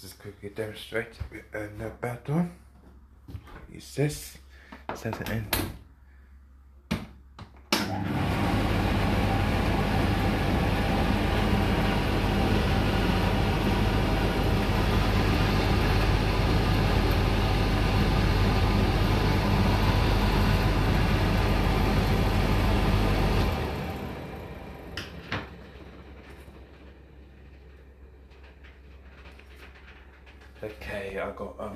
just quickly demonstrate with no belt on. Use this, set it in. Okay, I got a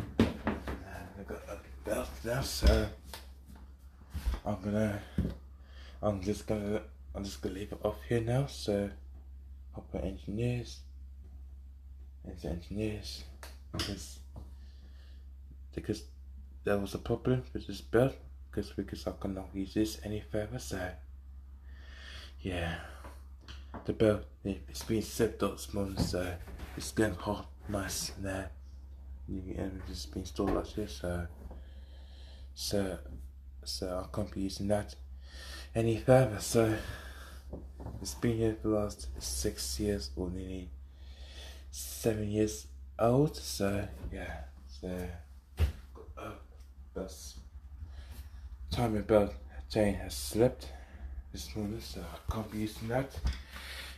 belt now, so I'm just gonna leave it off here now. So I'll put engineers into engineers because there was a problem with this belt because I cannot use this any further. So yeah, the belt it's been set up small, so it's getting hot, nice there. And just been installed like this, so I can't be using that any further. So it's been here for the last 6 years or nearly 7 years old. So yeah, that's timing belt chain has slipped this morning, so I can't be using that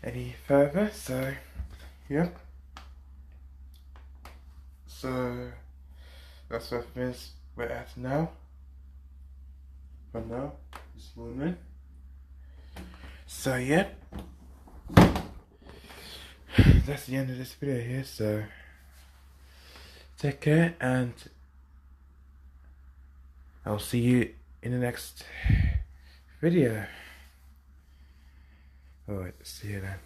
any further. So yep. So that's where things we're at now. For now, this morning. So yeah, that's the end of this video here. So take care, and I'll see you in the next video. Alright, see you then.